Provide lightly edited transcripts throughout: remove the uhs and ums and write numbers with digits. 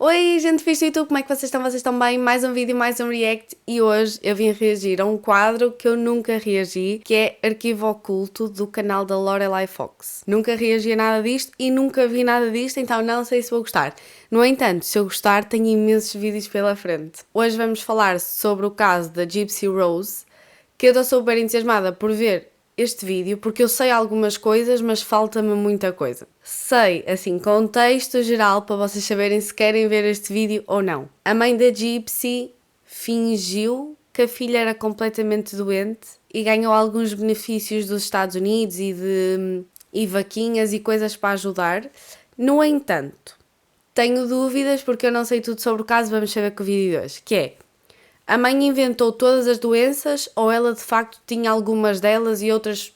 Oi, gente fixe do YouTube, como é que vocês estão? Vocês estão bem? Mais um vídeo, mais um react e hoje eu vim reagir a um quadro que eu nunca reagi, que é Arquivo Oculto do canal da Lorelai Fox. Nunca reagi a nada disto e nunca vi nada disto, então não sei se vou gostar. No entanto, se eu gostar, tenho imensos vídeos pela frente. Hoje vamos falar sobre o caso da Gypsy Rose, que eu estou super entusiasmada por ver este vídeo, porque eu sei algumas coisas, mas falta-me muita coisa. Sei, assim, contexto geral para vocês saberem se querem ver este vídeo ou não. A mãe da Gypsy fingiu que a filha era completamente doente e ganhou alguns benefícios dos Estados Unidos e vaquinhas e coisas para ajudar. No entanto, tenho dúvidas porque eu não sei tudo sobre o caso, vamos saber com o vídeo de hoje, que é: a mãe inventou todas as doenças ou ela de facto tinha algumas delas e outras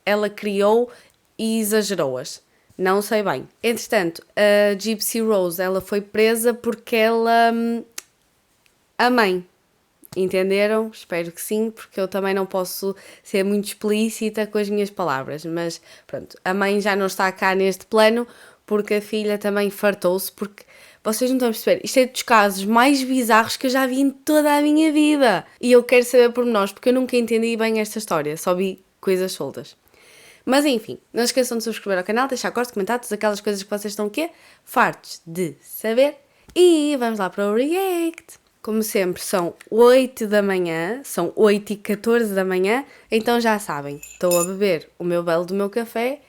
ela criou e exagerou-as? Não sei bem. Entretanto, a Gypsy Rose, ela foi presa porque ela... a mãe. Entenderam? Espero que sim, porque eu também não posso ser muito explícita com as minhas palavras. Mas pronto, a mãe já não está cá neste plano porque a filha também fartou-se, porque vocês não estão a perceber, isto é dos casos mais bizarros que eu já vi em toda a minha vida. E eu quero saber pormenores, porque eu nunca entendi bem esta história, só vi coisas soltas. Mas enfim, não se esqueçam de subscrever ao canal, deixar gosto, comentar todas aquelas coisas que vocês estão o quê? Fartos de saber. E vamos lá para o react. Como sempre, são 8 da manhã, são 8h14 da manhã, então já sabem, estou a beber o meu belo do meu café,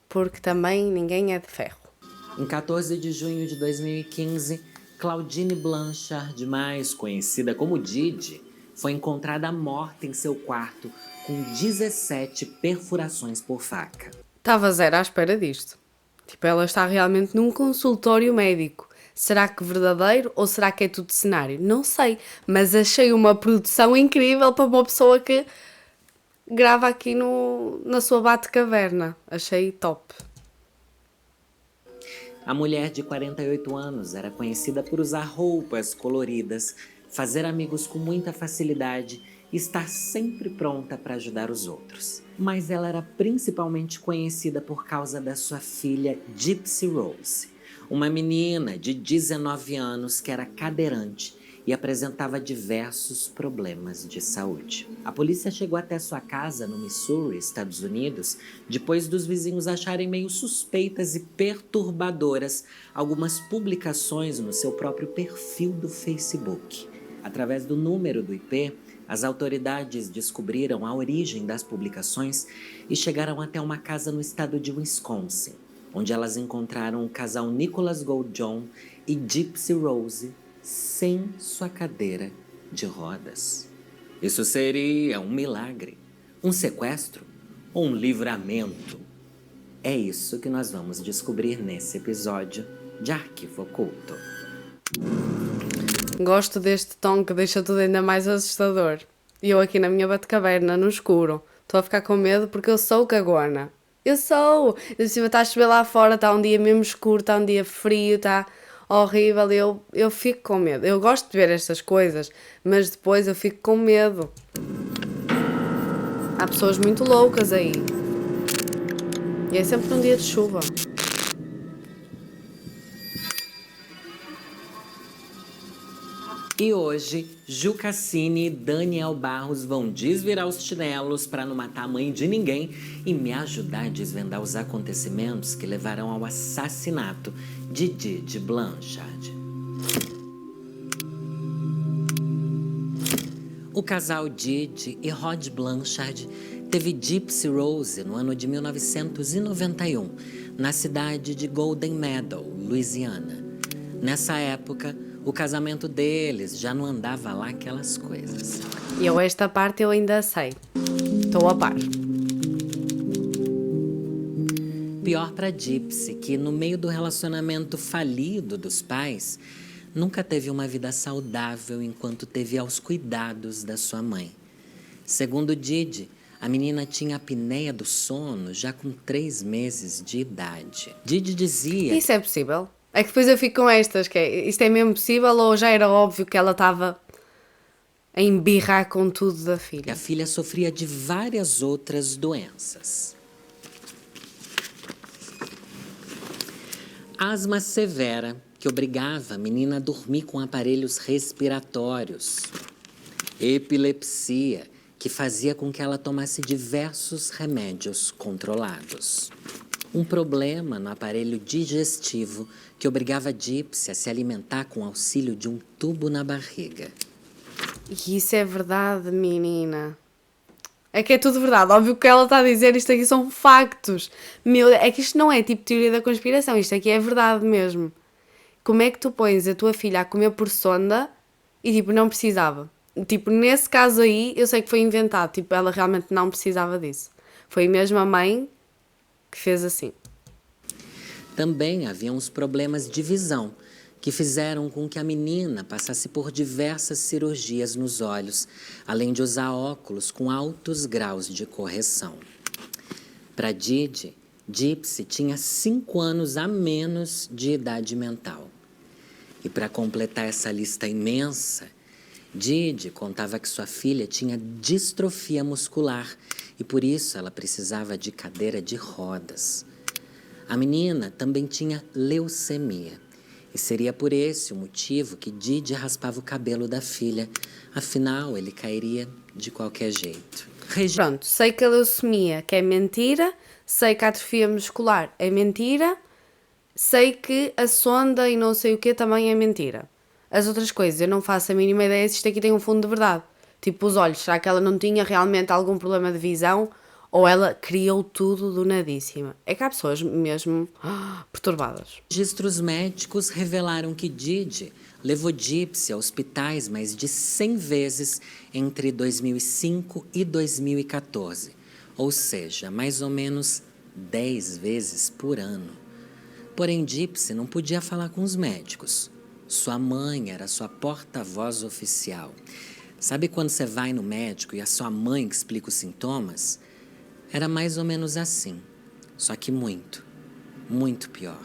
porque também ninguém é de ferro. Em 14 de junho de 2015, Claudine Blanchard, mais conhecida como Didi, foi encontrada morta em seu quarto com 17 perfurações por faca. Estava zero à espera disto. Tipo, ela está realmente num consultório médico. Será que verdadeiro ou será que é tudo cenário? Não sei, mas achei uma produção incrível para uma pessoa que grava aqui na sua Batcaverna. Achei top. A mulher de 48 anos era conhecida por usar roupas coloridas, fazer amigos com muita facilidade e estar sempre pronta para ajudar os outros. Mas ela era principalmente conhecida por causa da sua filha Gypsy Rose, uma menina de 19 anos que era cadeirante e apresentava diversos problemas de saúde. A polícia chegou até sua casa no Missouri, Estados Unidos, depois dos vizinhos acharem meio suspeitas e perturbadoras algumas publicações no seu próprio perfil do Facebook. Através do número do IP, as autoridades descobriram a origem das publicações e chegaram até uma casa no estado de Wisconsin, onde elas encontraram o casal Nicholas Goldjohn e Gypsy Rose sem sua cadeira de rodas. Isso seria um milagre, um sequestro ou um livramento? É isso que nós vamos descobrir nesse episódio de Arquivo Oculto. Gosto deste tom que deixa tudo ainda mais assustador. E eu aqui na minha Batcaverna, no escuro. Estou a ficar com medo porque eu sou cagona. Eu sou! De cima está a chover lá fora, está um dia mesmo escuro, está um dia frio, está horrível. Eu fico com medo. Eu gosto de ver estas coisas, mas depois eu fico com medo. Há pessoas muito loucas aí. E é sempre um dia de chuva. E hoje, Ju Cassini e Daniel Barros vão desvirar os chinelos para não matar a mãe de ninguém e me ajudar a desvendar os acontecimentos que levarão ao assassinato de Didi Blanchard. O casal Didi e Rod Blanchard teve Gypsy Rose no ano de 1991, na cidade de Golden Meadow, Louisiana. Nessa época, o casamento deles já não andava lá aquelas coisas. E eu esta parte eu ainda sei. Estou a par. Pior para Gypsy, que no meio do relacionamento falido dos pais, nunca teve uma vida saudável enquanto teve aos cuidados da sua mãe. Segundo Didi, a menina tinha apneia do sono já com 3 meses de idade. Didi dizia... Isso é possível? É que depois eu fico com estas, que é, isto é mesmo possível ou já era óbvio que ela estava a embirrar com tudo da que filha? a filha sofria de várias outras doenças. Asma severa, que obrigava a menina a dormir com aparelhos respiratórios. Epilepsia, que fazia com que ela tomasse diversos remédios controlados. Um problema no aparelho digestivo que obrigava a Gypsy a se alimentar com auxílio de um tubo na barriga. E isso é verdade, menina. É que é tudo verdade. Óbvio que ela está a dizer, isto aqui são factos. Meu, é que isto não é tipo teoria da conspiração, isto aqui é verdade mesmo. Como é que tu pões a tua filha a comer por sonda e tipo, não precisava? Tipo, nesse caso aí, eu sei que foi inventado. Tipo, ela realmente não precisava disso. Foi mesmo a mãe que fez assim. Também havia uns problemas de visão, que fizeram com que a menina passasse por diversas cirurgias nos olhos, além de usar óculos com altos graus de correção. Para Didi, Gypsy tinha 5 anos a menos de idade mental. E para completar essa lista imensa, Didi contava que sua filha tinha distrofia muscular e por isso ela precisava de cadeira de rodas. A menina também tinha leucemia e seria por esse o motivo que Didi raspava o cabelo da filha, afinal ele cairia de qualquer jeito. Pronto, sei que a leucemia que é mentira, sei que a atrofia muscular é mentira, sei que a sonda e não sei o que também é mentira. As outras coisas eu não faço a mínima ideia se isto aqui tem um fundo de verdade. Tipo os olhos, será que ela não tinha realmente algum problema de visão ou ela criou tudo do nadíssima? É que há pessoas mesmo perturbadas. Registros médicos revelaram que Didi levou Gypsy a hospitais mais de 100 vezes entre 2005 e 2014, ou seja, mais ou menos 10 vezes por ano. Porém, Gypsy não podia falar com os médicos. Sua mãe era sua porta-voz oficial. Sabe quando você vai no médico e a sua mãe explica os sintomas? Era mais ou menos assim, só que muito, muito pior.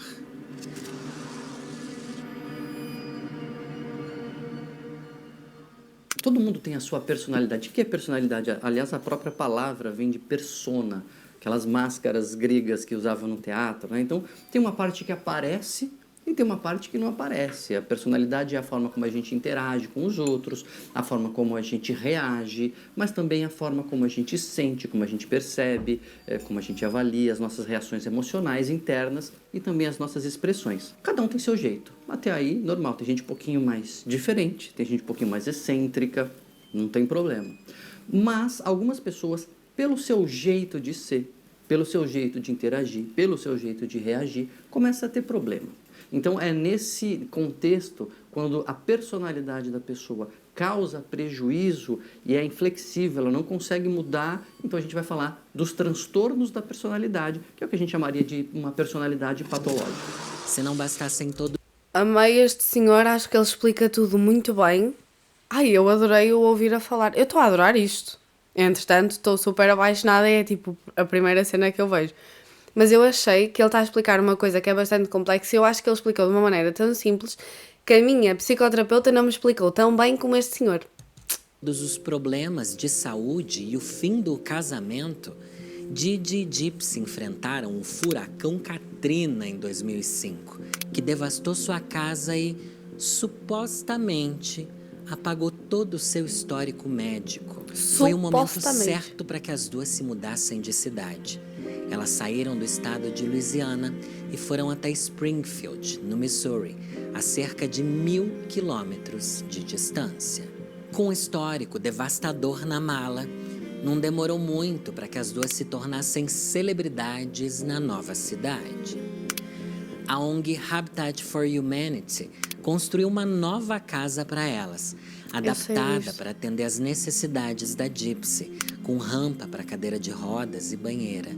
Todo mundo tem a sua personalidade. O que é personalidade? Aliás, a própria palavra vem de persona, aquelas máscaras gregas que usavam no teatro, né? Então, tem uma parte que aparece e tem uma parte que não aparece. A personalidade é a forma como a gente interage com os outros, a forma como a gente reage, mas também a forma como a gente sente, como a gente percebe, como a gente avalia as nossas reações emocionais internas e também as nossas expressões. Cada um tem seu jeito. Até aí, normal. Tem gente um pouquinho mais diferente, tem gente um pouquinho mais excêntrica, não tem problema. Mas algumas pessoas, pelo seu jeito de ser, pelo seu jeito de interagir, pelo seu jeito de reagir, começa a ter problema. Então, é nesse contexto, quando a personalidade da pessoa causa prejuízo e é inflexível, ela não consegue mudar, então a gente vai falar dos transtornos da personalidade, que é o que a gente chamaria de uma personalidade patológica. Se não bastassem todos Amei este senhor, acho que ele explica tudo muito bem. Ai, eu adorei o ouvir a falar. Eu estou a adorar isto. Entretanto, estou super apaixonada, é tipo a primeira cena que eu vejo. Mas eu achei que ele está a explicar uma coisa que é bastante complexa e eu acho que ele explicou de uma maneira tão simples que a minha psicoterapeuta não me explicou tão bem como este senhor. os problemas de saúde e o fim do casamento, Didi e Gypsy enfrentaram o furacão Katrina em 2005, que devastou sua casa e, supostamente, apagou todo o seu histórico médico. Foi o momento certo para que as duas se mudassem de cidade. Elas saíram do estado de Louisiana e foram até Springfield, no Missouri, a cerca de 1.000 quilômetros de distância. Com um histórico devastador na mala, não demorou muito para que as duas se tornassem celebridades na nova cidade. A ONG Habitat for Humanity construiu uma nova casa para elas, adaptada para atender às necessidades da Gypsy, com rampa para cadeira de rodas e banheira.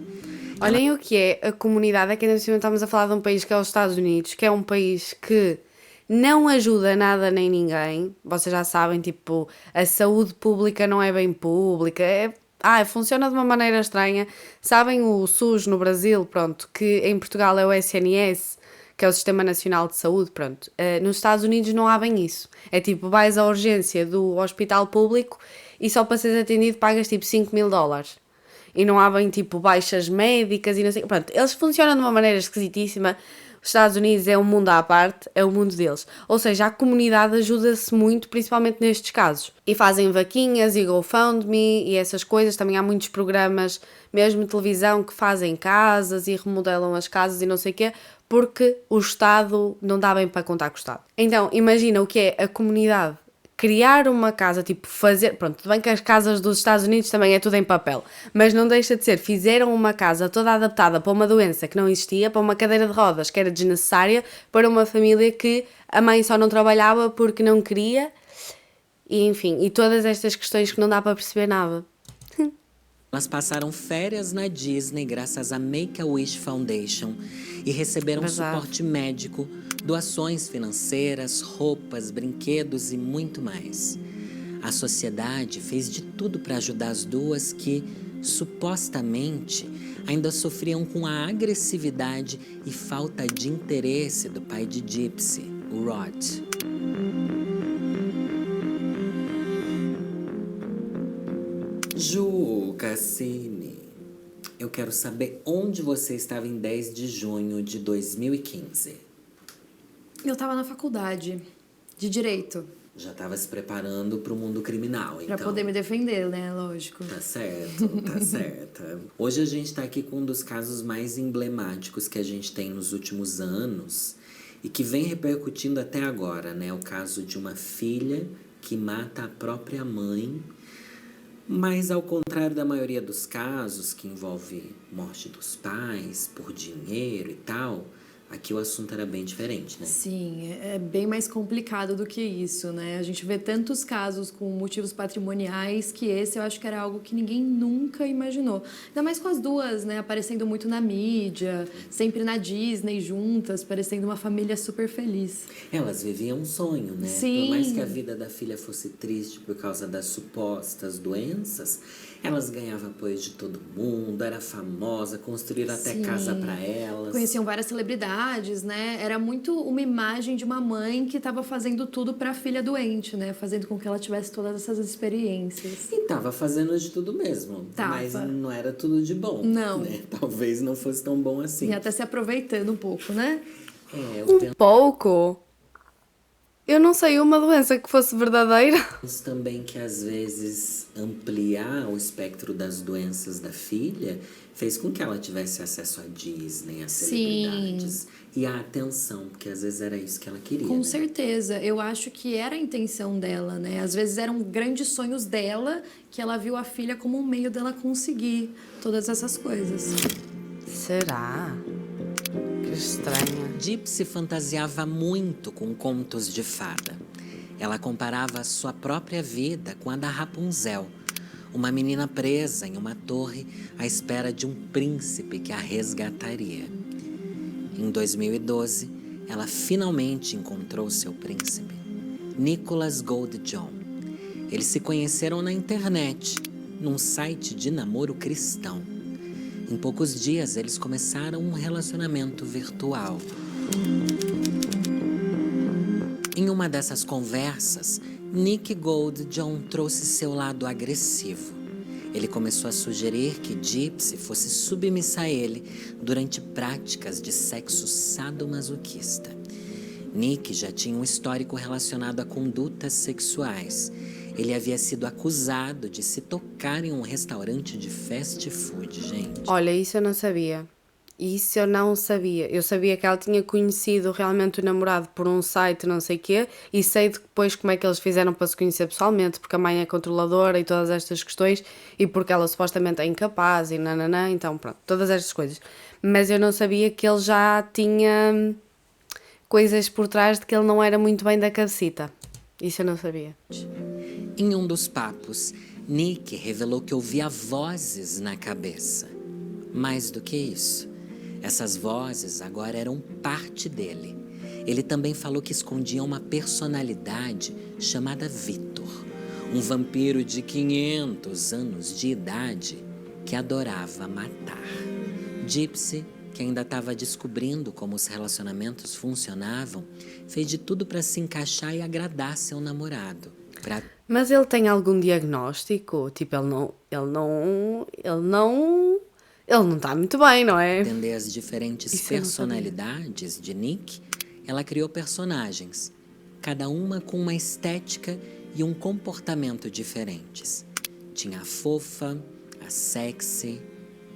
Olhem o que é a comunidade, aqui ainda estamos a falar de um país que é os Estados Unidos, que é um país que não ajuda nada nem ninguém. Vocês já sabem, tipo, a saúde pública não é bem pública, funciona de uma maneira estranha. Sabem o SUS no Brasil, pronto, que em Portugal é o SNS, que é o Sistema Nacional de Saúde, pronto. Nos Estados Unidos não há bem isso. É tipo, vais à urgência do hospital público e só para seres atendido pagas tipo $5.000. E não há bem tipo baixas médicas e não sei. Pronto, eles funcionam de uma maneira esquisitíssima. Os Estados Unidos é um mundo à parte, é o mundo deles. Ou seja, a comunidade ajuda-se muito, principalmente nestes casos. E fazem vaquinhas e GoFundMe e essas coisas. Também há muitos programas, mesmo televisão, que fazem casas e remodelam as casas e não sei o quê, porque o Estado não dá bem para contar com o Estado. Então, imagina o que é a comunidade criar uma casa, tipo fazer... Pronto, tudo bem que as casas dos Estados Unidos também é tudo em papel, mas não deixa de ser, fizeram uma casa toda adaptada para uma doença que não existia, para uma cadeira de rodas que era desnecessária, para uma família que a mãe só não trabalhava porque não queria, e enfim, e todas estas questões que não dá para perceber nada. Elas passaram férias na Disney graças à Make-A-Wish Foundation e receberam Verdade. suporte médico, doações financeiras, roupas, brinquedos e muito mais. A sociedade fez de tudo para ajudar as duas que, supostamente, ainda sofriam com a agressividade e falta de interesse do pai de Gypsy, o Rod. Ju Cassini, eu quero saber onde você estava em 10 de junho de 2015. Eu tava na faculdade de Direito, Já estava se preparando para o mundo criminal, pra então. poder me defender, né? Lógico. Tá certo, tá certa. Hoje a gente tá aqui com um dos casos mais emblemáticos que a gente tem nos últimos anos e que vem repercutindo até agora, né? O caso de uma filha que mata a própria mãe. Mas ao contrário da maioria dos casos que envolve morte dos pais por dinheiro e tal, aqui o assunto era bem diferente, né? Sim, é bem mais complicado do que isso, né? A gente vê tantos casos com motivos patrimoniais que esse eu acho que era algo que ninguém nunca imaginou. Ainda mais com as duas, né? Aparecendo muito na mídia, sempre na Disney juntas, parecendo uma família super feliz. Elas viviam um sonho, né? Sim. Por mais que a vida da filha fosse triste por causa das supostas doenças, elas ganhavam apoio de todo mundo, era famosa, construíram até Sim. casa pra elas. Conheciam várias celebridades, né? Era muito uma imagem de uma mãe que estava fazendo tudo para a filha doente, né? Fazendo com que ela tivesse todas essas experiências. E tava fazendo de tudo mesmo. Tava. Mas não era tudo de bom. Não. Né? Talvez não fosse tão bom assim. E até se aproveitando um pouco, né? Eu Pouco? Eu não sei uma doença que fosse verdadeira. penso também que às vezes ampliar o espectro das doenças da filha fez com que ela tivesse acesso à Disney, às Sim. celebridades e à atenção, porque às vezes era isso que ela queria. Com né? certeza. Eu acho que era a intenção dela, né? Às vezes eram grandes sonhos dela que ela viu a filha como um meio dela conseguir todas essas coisas. Será? Que estranha. Gypsy fantasiava muito com contos de fada. Ela comparava a sua própria vida com a da Rapunzel, uma menina presa em uma torre à espera de um príncipe que a resgataria. Em 2012, ela finalmente encontrou seu príncipe, Nicholas Goldjohn. Eles se conheceram na internet, num site de namoro cristão. Em poucos dias, eles começaram um relacionamento virtual. Em uma dessas conversas, Nick Goldjohn trouxe seu lado agressivo. Ele começou a sugerir que Gypsy fosse submissa a ele durante práticas de sexo sadomasoquista. Nick já tinha um histórico relacionado a condutas sexuais. Ele havia sido acusado de se tocar em um restaurante de fast food, gente. Olha, isso eu não sabia. Isso eu não sabia. Eu sabia que ela tinha conhecido realmente o namorado por um site, não sei o quê, e sei depois como é que eles fizeram para se conhecer pessoalmente, porque a mãe é controladora e todas estas questões, e porque ela supostamente é incapaz e nananã, então pronto, todas estas coisas. Mas eu não sabia que ele já tinha coisas por trás de que ele não era muito bem da cabecita. Isso eu não sabia. Em um dos papos, Nick revelou que ouvia vozes na cabeça. Mais do que isso, essas vozes agora eram parte dele. Ele também falou que escondia uma personalidade chamada Victor, um vampiro de 500 anos de idade que adorava matar. Gypsy, que ainda estava descobrindo como os relacionamentos funcionavam, fez de tudo para se encaixar e agradar seu namorado. Mas ele tem algum diagnóstico? Tipo, ele Ele não está muito bem, não é? Entender as diferentes Isso eu não sabia. personalidades de Nick, ela criou personagens, cada uma com uma estética e um comportamento diferentes. Tinha a fofa, a sexy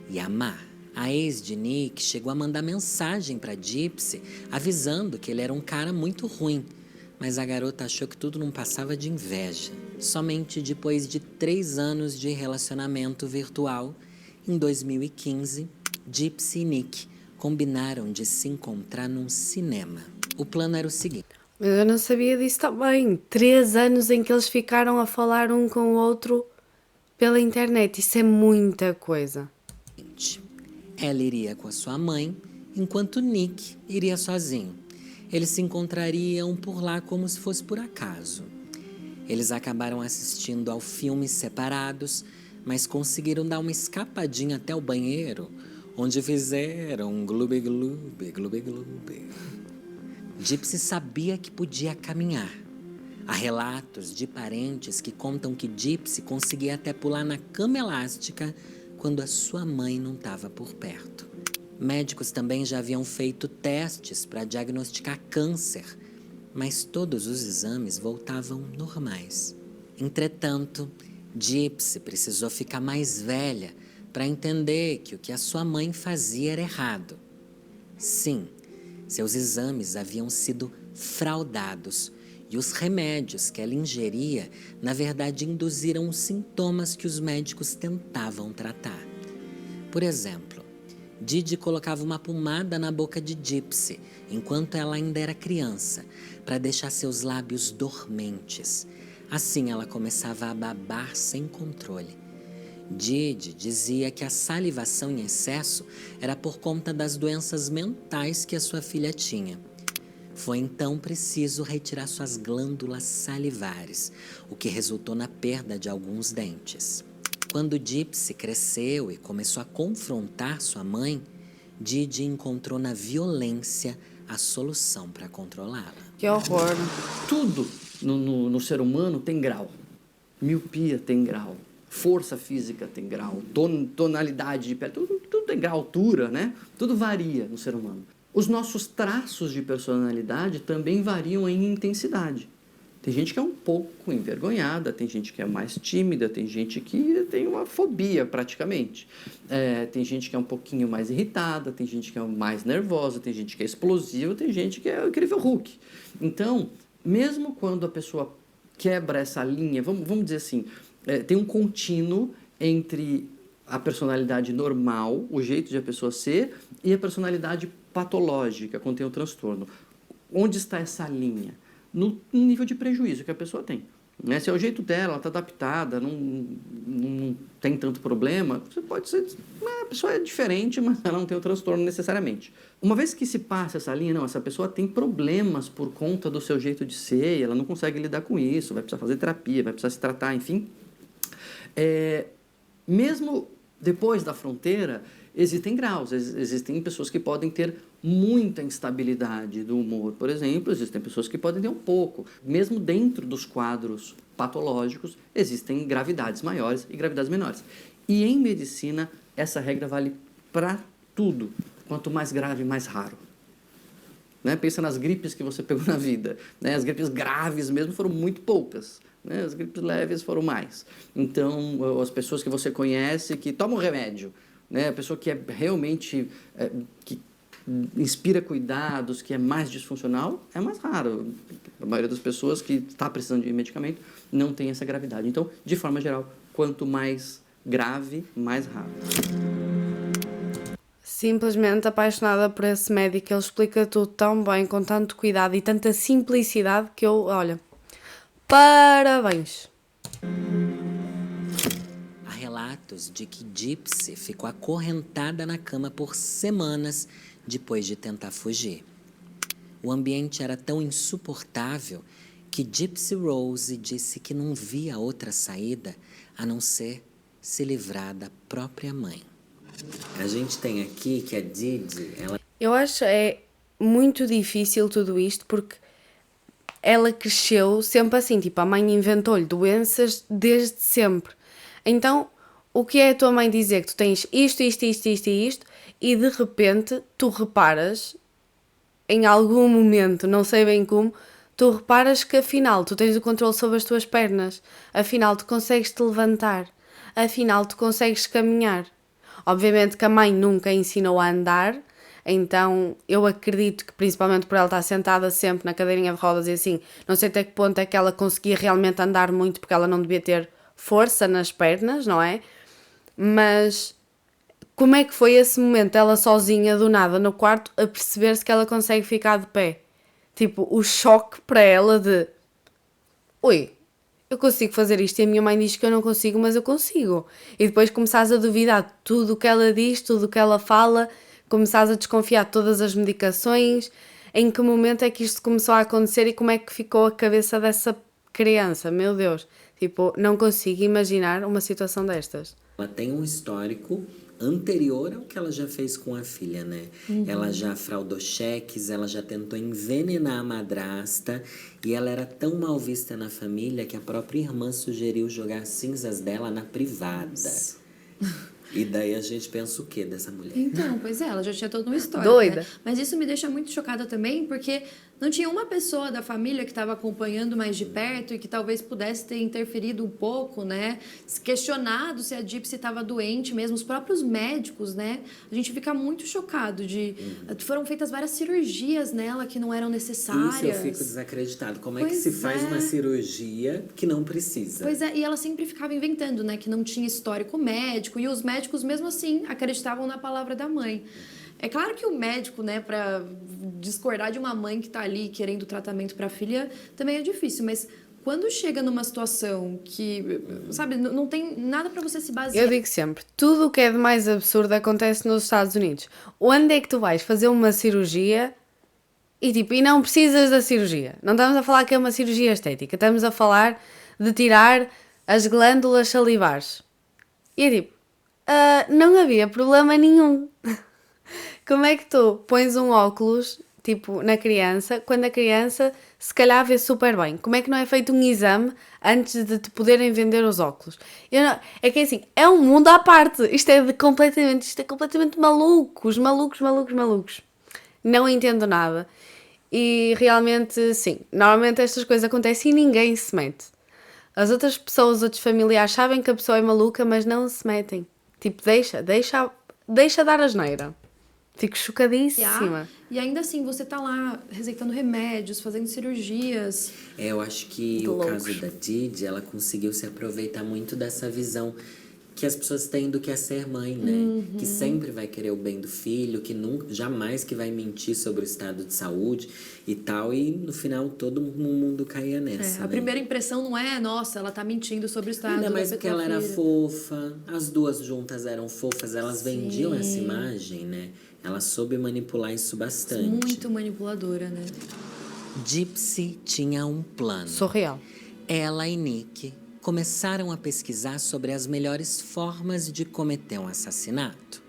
e a má. A ex de Nick chegou a mandar mensagem para Gypsy avisando que ele era um cara muito ruim, mas a garota achou que tudo não passava de inveja. Somente depois de 3 anos de relacionamento virtual, em 2015, Gypsy e Nick combinaram de se encontrar num cinema. O plano era o seguinte: Mas eu não sabia disso também. 3 anos em que eles ficaram a falar um com o outro pela internet. Isso é muita coisa. ela iria com a sua mãe, enquanto Nick iria sozinho. Eles se encontrariam por lá como se fosse por acaso. Eles acabaram assistindo ao filme separados, mas conseguiram dar uma escapadinha até o banheiro, onde fizeram um gloob-gloob, gloob-gloob. Gypsy sabia que podia caminhar. Há relatos de parentes que contam que Gypsy conseguia até pular na cama elástica quando a sua mãe não estava por perto. Médicos também já haviam feito testes para diagnosticar câncer, mas todos os exames voltavam normais. Entretanto, Gypsy precisou ficar mais velha para entender que o que a sua mãe fazia era errado. Sim, seus exames haviam sido fraudados e os remédios que ela ingeria, na verdade, induziram os sintomas que os médicos tentavam tratar. Por exemplo, Didi colocava uma pomada na boca de Gypsy, enquanto ela ainda era criança, para deixar seus lábios dormentes. Assim ela começava a babar sem controle. Didi dizia que a salivação em excesso era por conta das doenças mentais que a sua filha tinha. Foi então preciso retirar suas glândulas salivares, o que resultou na perda de alguns dentes. Quando Gypsy cresceu e começou a confrontar sua mãe, Didi encontrou na violência a solução para controlá-la. Que horror. Tudo no ser humano tem grau. Miopia tem grau. Força física tem grau. Tonalidade de pele. Tudo tem grau. Altura, né? Tudo varia no ser humano. Os nossos traços de personalidade também variam em intensidade. Tem gente que é um pouco envergonhada, tem gente que é mais tímida, tem gente que tem uma fobia praticamente. Tem gente que é um pouquinho mais irritada, tem gente que é mais nervosa, tem gente que é explosiva, tem gente que é o incrível Hulk. Então, mesmo quando a pessoa quebra essa linha, vamos dizer assim, tem um contínuo entre a personalidade normal, o jeito de a pessoa ser, e a personalidade patológica, quando tem o transtorno. Onde está essa linha? No nível de prejuízo que a pessoa tem. Né? Se é o jeito dela, ela está adaptada, não tem tanto problema, você pode ser... A pessoa é diferente, mas ela não tem o transtorno necessariamente. Uma vez que se passa essa linha, não, essa pessoa tem problemas por conta do seu jeito de ser, ela não consegue lidar com isso, vai precisar fazer terapia, vai precisar se tratar, enfim. Mesmo depois da fronteira, existem graus, existem pessoas que podem ter muita instabilidade do humor, por exemplo, existem pessoas que podem ter um pouco. Mesmo dentro dos quadros patológicos, existem gravidades maiores e gravidades menores. E em medicina, essa regra vale para tudo. Quanto mais grave, mais raro. Né? Pensa nas gripes que você pegou na vida. Né? As gripes graves mesmo foram muito poucas. Né? As gripes leves foram mais. Então, as pessoas que você conhece que tomam remédio, né? A pessoa que é realmente... que inspira cuidados, que é mais disfuncional, é mais raro. A maioria das pessoas que está precisando de medicamento não tem essa gravidade. Então, de forma geral, quanto mais grave, mais raro. Simplesmente apaixonada por esse médico. Ele explica tudo tão bem, com tanto cuidado e tanta simplicidade que eu, olha, parabéns. Há relatos de que Gypsy ficou acorrentada na cama por semanas depois de tentar fugir. O ambiente era tão insuportável que Gypsy Rose disse que não via outra saída a não ser se livrar da própria mãe. A gente tem aqui que a Didi, ela... Eu acho muito difícil tudo isto porque ela cresceu sempre assim, tipo, a mãe inventou-lhe doenças desde sempre. Então, o que é a tua mãe dizer que tu tens isto, isto, isto, isto e isto, e de repente tu reparas, em algum momento, não sei bem como, tu reparas que afinal tu tens o controle sobre as tuas pernas, afinal tu consegues te levantar, afinal tu consegues caminhar. Obviamente que a mãe nunca ensinou a andar, então eu acredito que principalmente por ela estar sentada sempre na cadeirinha de rodas e assim, não sei até que ponto é que ela conseguia realmente andar muito porque ela não devia ter força nas pernas, não é? Mas como é que foi esse momento, ela sozinha do nada no quarto a perceber-se que ela consegue ficar de pé? Tipo, o choque para ela de ui, eu consigo fazer isto e a minha mãe diz que eu não consigo, mas eu consigo. E depois começares a duvidar de tudo o que ela diz, tudo o que ela fala, começares a desconfiar de todas as medicações. Em que momento é que isto começou a acontecer e como é que ficou a cabeça dessa criança? Meu Deus, tipo, não consigo imaginar uma situação destas. Ela tem um histórico anterior ao que ela já fez com a filha, né? Ela já fraudou cheques, ela já tentou envenenar a madrasta e ela era tão mal vista na família que a própria irmã sugeriu jogar as cinzas dela na privada. E daí a gente pensa o quê dessa mulher? Então, pois é, ela já tinha toda uma história. Doida. Né? Mas isso me deixa muito chocada também, porque não tinha uma pessoa da família que estava acompanhando mais de perto e que talvez pudesse ter interferido um pouco, né? Questionado se a Gypsy estava doente mesmo. Os próprios médicos, né? A gente fica muito chocado de... Foram feitas várias cirurgias nela que não eram necessárias. Isso eu fico desacreditado. Como é que Pois se faz é. uma cirurgia que não precisa? Pois é, e ela sempre ficava inventando, né, que não tinha histórico médico, e os médicos, mesmo assim, acreditavam na palavra da mãe. É claro que o médico, né, para discordar de uma mãe que tá ali querendo tratamento para a filha, também é difícil, mas quando chega numa situação que, sabe, não tem nada para você se basear. Eu digo sempre, tudo o que é de mais absurdo acontece nos Estados Unidos. Onde é que tu vais fazer uma cirurgia e tipo, e não precisas da cirurgia? Não estamos a falar que é uma cirurgia estética, estamos a falar de tirar as glândulas salivares. E é tipo, não havia problema nenhum. Como é que tu pões um óculos, tipo, na criança, quando a criança se calhar vê super bem? Como é que não é feito um exame antes de te poderem vender os óculos? É que assim, é um mundo à parte. Isto é completamente malucos. Não entendo nada. E realmente, sim, normalmente estas coisas acontecem e ninguém se mete. As outras pessoas, os outros familiares sabem que a pessoa é maluca, mas não se metem. Tipo, deixa dar asneira. Fico chocadíssima. E ainda assim, você tá lá receitando remédios, fazendo cirurgias. Eu acho que De o loucos. caso da Didi, ela conseguiu se aproveitar muito dessa visão que as pessoas têm do que é ser mãe, né? Que sempre vai querer o bem do filho, que nunca, jamais que vai mentir sobre o estado de saúde e tal. E no final todo mundo caía nessa, A né? primeira impressão não é, nossa, ela tá mentindo sobre o estado Ainda da mais porque ela era filha. fofa, as duas juntas eram fofas, elas vendiam essa imagem, né? Ela soube manipular isso bastante. Muito manipuladora, né? Gypsy tinha um plano. Surreal. Ela e Nick começaram a pesquisar sobre as melhores formas de cometer um assassinato.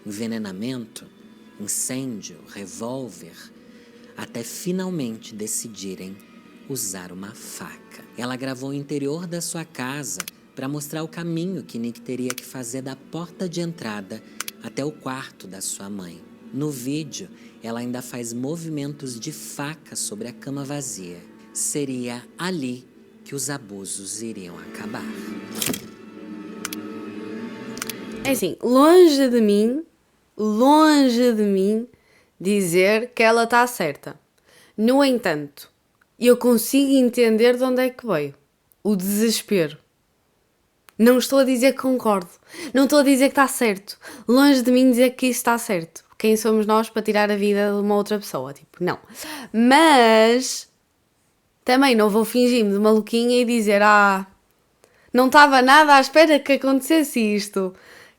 Envenenamento, incêndio, revólver, até finalmente decidirem usar uma faca. Ela gravou o interior da sua casa para mostrar o caminho que Nick teria que fazer da porta de entrada até o quarto da sua mãe. No vídeo, ela ainda faz movimentos de faca sobre a cama vazia. Seria ali que os abusos iriam acabar. É assim, longe de mim dizer que ela está certa. No entanto, eu consigo entender de onde é que veio. O desespero. Não estou a dizer que concordo. Não estou a dizer que está certo. Longe de mim dizer que isso está certo. Quem somos nós para tirar a vida de uma outra pessoa? Tipo, não. Mas também não vou fingir-me de maluquinha e dizer não estava nada à espera que acontecesse isto.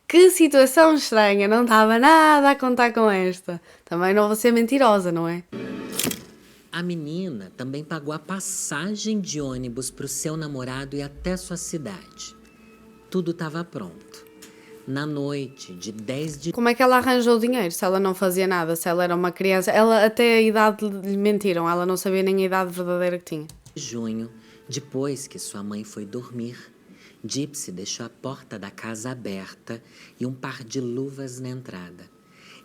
Que situação estranha, não estava nada a contar com esta. Também não vou ser mentirosa, não é? A menina também pagou a passagem de ônibus para o seu namorado e até sua cidade. Tudo estava pronto. Na noite de 10 de Como é que ela arranjou o dinheiro se ela não fazia nada, se ela era uma criança? Ela até a idade lhe mentiram, ela não sabia nem a idade verdadeira que tinha. junho, depois que sua mãe foi dormir, Gypsy deixou a porta da casa aberta e um par de luvas na entrada.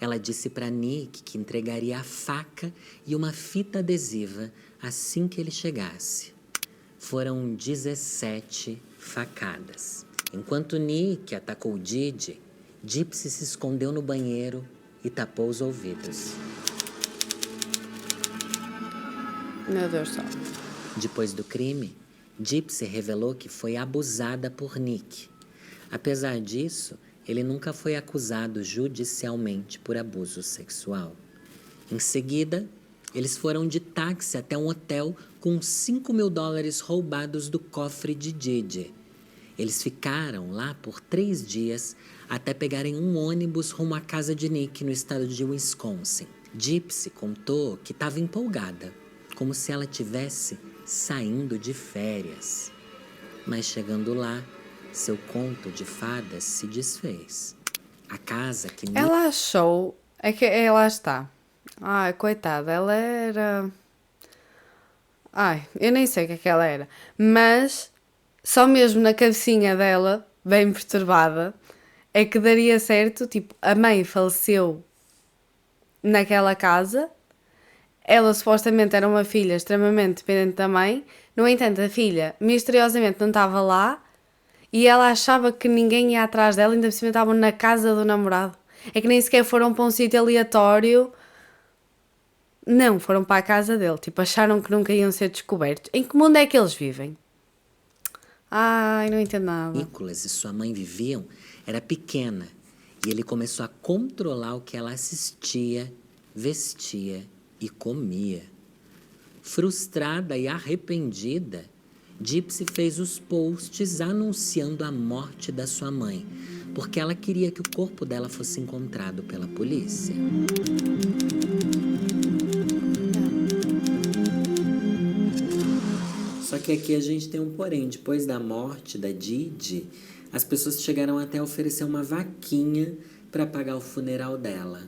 Ela disse para Nick que entregaria a faca e uma fita adesiva assim que ele chegasse. Foram 17 facadas. Enquanto Nick atacou Didi, Gypsy se escondeu no banheiro e tapou os ouvidos. Meu Deus do céu. Depois do crime, Gypsy revelou que foi abusada por Nick. Apesar disso, ele nunca foi acusado judicialmente por abuso sexual. Em seguida, eles foram de táxi até um hotel com $5.000 roubados do cofre de Didi. Eles ficaram lá por 3 dias até pegarem um ônibus rumo à casa de Nick no estado de Wisconsin. Gypsy contou que estava empolgada, como se ela tivesse saindo de férias. Mas chegando lá, seu conto de fadas se desfez. A casa que Nick... Ela achou... É que ela está. Ai, coitada, ela era... Ai, eu nem sei o que ela era. Mas só mesmo na cabecinha dela, bem perturbada, é que daria certo. Tipo, a mãe faleceu naquela casa. Ela supostamente era uma filha extremamente dependente da mãe. No entanto, a filha misteriosamente não estava lá e ela achava que ninguém ia atrás dela, ainda por cima estavam na casa do namorado. É que nem sequer foram para um sítio aleatório. Não, foram para a casa dele. Tipo, acharam que nunca iam ser descobertos. Em que mundo é que eles vivem? Ai, não entendo nada. Nicholas e sua mãe viviam era pequena e ele começou a controlar o que ela assistia, vestia e comia. Frustrada e arrependida, Gypsy fez os posts anunciando a morte da sua mãe, porque ela queria que o corpo dela fosse encontrado pela polícia. Só que aqui a gente tem um porém. Depois da morte da Didi, as pessoas chegaram até a oferecer uma vaquinha para pagar o funeral dela.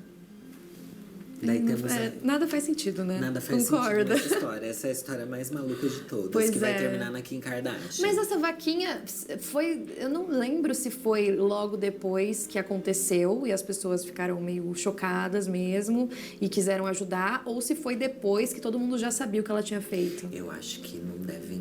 Daí temos nada faz sentido, né? Nada faz Concorda. sentido nessa história. Essa é a história mais maluca de todas, Pois que vai é. terminar na Kim Kardashian. Mas essa vaquinha foi... Eu não lembro se foi logo depois que aconteceu e as pessoas ficaram meio chocadas mesmo e quiseram ajudar, ou se foi depois que todo mundo já sabia o que ela tinha feito. Eu acho que não deve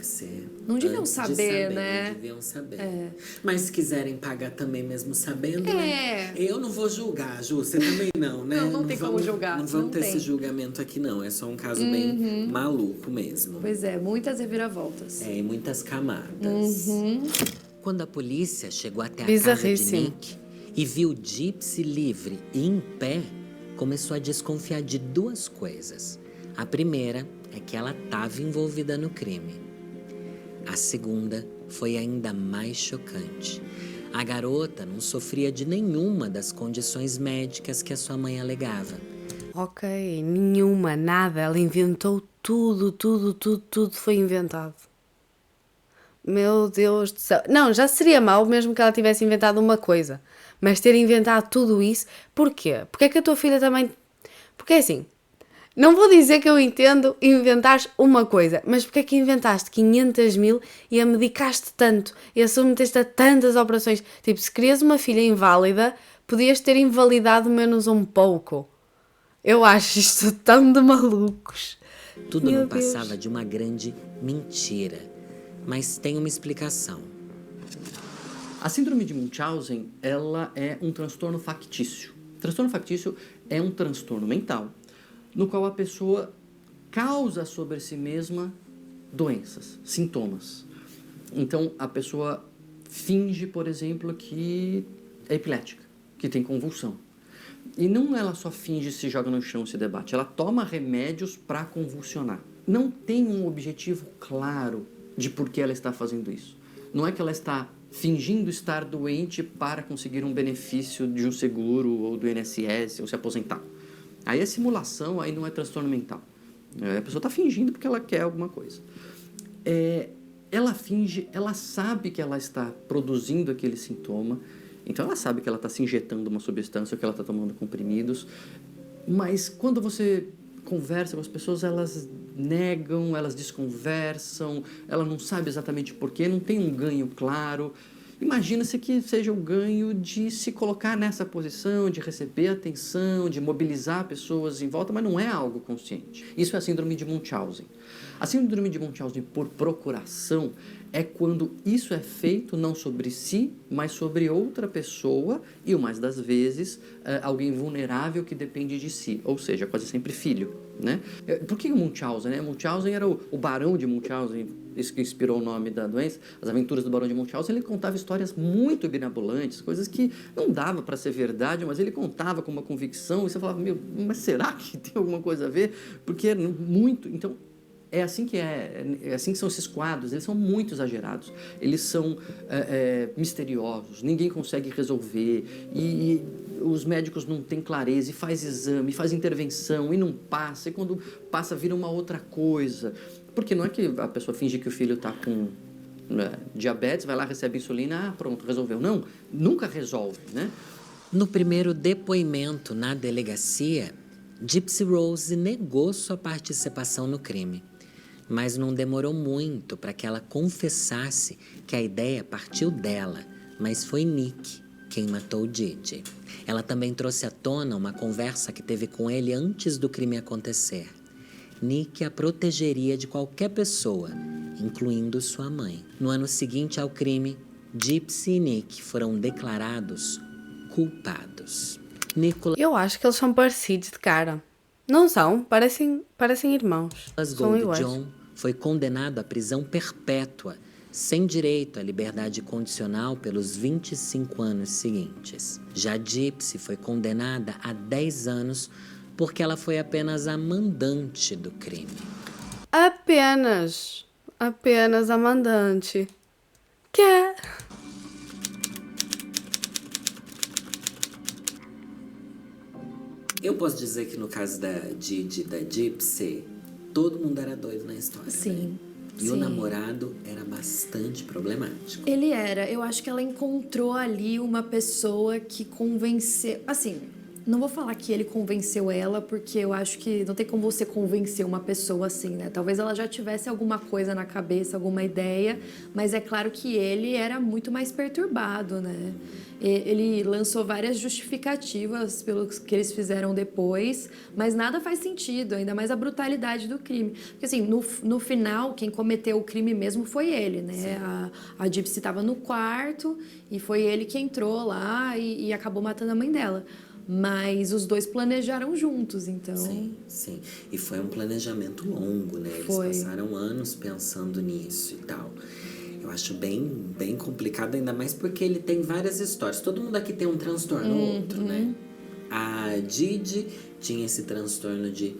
ser... Não deviam antes de saber, né? Não deviam saber. Mas se quiserem pagar também mesmo sabendo, né? Eu não vou julgar, Ju. Você também não, né? Não tem como julgar. Não vamos Não ter tem. esse julgamento aqui, não. É só um caso bem maluco mesmo. Pois é, muitas reviravoltas. E muitas camadas. Quando a polícia chegou até a casa de Bizarríssimo. Nick e viu Gypsy livre e em pé, começou a desconfiar de 2 coisas. A primeira é que ela estava envolvida no crime. A segunda foi ainda mais chocante. A garota não sofria de nenhuma das condições médicas que a sua mãe alegava. Ok, nenhuma, nada. Ela inventou tudo foi inventado. Meu Deus do céu. Não, já seria mau mesmo que ela tivesse inventado uma coisa. Mas ter inventado tudo isso, porquê? Porque é que a tua filha também... Porque é assim, não vou dizer que eu entendo inventares uma coisa, mas porque é que inventaste 500.000 e a medicaste tanto e a submeteste a tantas operações? Tipo, se querias uma filha inválida, podias ter invalidado menos um pouco. Eu acho isto tão de malucos. Tudo Meu não Deus. passava de uma grande mentira. Mas tem uma explicação. A síndrome de Munchausen, ela é um transtorno factício. Transtorno factício é um transtorno mental no qual a pessoa causa sobre si mesma doenças, sintomas. Então, a pessoa finge, por exemplo, que é epilética, que tem convulsão. E não ela só finge, se joga no chão, se debate. Ela toma remédios para convulsionar. Não tem um objetivo claro de por que ela está fazendo isso. Não é que ela está fingindo estar doente para conseguir um benefício de um seguro ou do INSS ou se aposentar. Aí é simulação, aí não é transtorno mental. A pessoa está fingindo porque ela quer alguma coisa. Ela finge, ela sabe que ela está produzindo aquele sintoma, então ela sabe que ela está se injetando uma substância, que ela está tomando comprimidos, mas quando você conversa com as pessoas, elas negam, elas desconversam, ela não sabe exatamente porquê, não tem um ganho claro. Imagina-se que seja o ganho de se colocar nessa posição, de receber atenção, de mobilizar pessoas em volta, mas não é algo consciente. Isso é a síndrome de Munchausen. A síndrome de Munchausen por procuração é quando isso é feito não sobre si, mas sobre outra pessoa e, o mais das vezes, alguém vulnerável que depende de si, ou seja, quase sempre filho, né? Por que o Munchausen, né? Munchausen era o Barão de Munchausen, isso que inspirou o nome da doença, As Aventuras do Barão de Munchausen. Ele contava histórias muito mirabolantes, coisas que não dava para ser verdade, mas ele contava com uma convicção, e você falava, meu, mas será que tem alguma coisa a ver? Porque é muito... Então, é assim que são esses quadros, eles são muito exagerados, eles são misteriosos, ninguém consegue resolver, e os médicos não têm clareza, e faz exame, faz intervenção, e não passa, e quando passa vira uma outra coisa. Porque não é que a pessoa finge que o filho está com diabetes, vai lá, recebe insulina, pronto, resolveu. Não, nunca resolve, né? No primeiro depoimento na delegacia, Gypsy Rose negou sua participação no crime. Mas não demorou muito para que ela confessasse que a ideia partiu dela, mas foi Nick quem matou Didi. Ela também trouxe à tona uma conversa que teve com ele antes do crime acontecer. Nick a protegeria de qualquer pessoa, incluindo sua mãe. No ano seguinte ao crime, Gypsy e Nick foram declarados culpados. Nicholas Eu acho que eles são parecidos de cara. Não são, parecem irmãos. São iguais. Goldjohn foi condenado à prisão perpétua, sem direito à liberdade condicional pelos 25 anos seguintes. Já Gypsy foi condenada a 10 anos porque ela foi apenas a mandante do crime. Apenas a mandante. Que é... Eu posso dizer que no caso da Didi, da Gypsy, todo mundo era doido na história. Sim. Né? E o namorado era bastante problemático. Ele era. Eu acho que ela encontrou ali uma pessoa que convenceu... Assim, não vou falar que ele convenceu ela, porque eu acho que não tem como você convencer uma pessoa assim, né? Talvez ela já tivesse alguma coisa na cabeça, alguma ideia, mas é claro que ele era muito mais perturbado, né? Ele lançou várias justificativas pelo que eles fizeram depois, mas nada faz sentido, ainda mais a brutalidade do crime. Porque, assim, no final, quem cometeu o crime mesmo foi ele, né? A Gypsy estava no quarto e foi ele que entrou lá e acabou matando a mãe dela. Mas os dois planejaram juntos, então... Sim. E foi um planejamento longo, né? Eles passaram anos pensando nisso e tal. Eu acho bem complicado, ainda mais porque ele tem várias histórias. Todo mundo aqui tem um transtorno ou outro, né? A Didi tinha esse transtorno de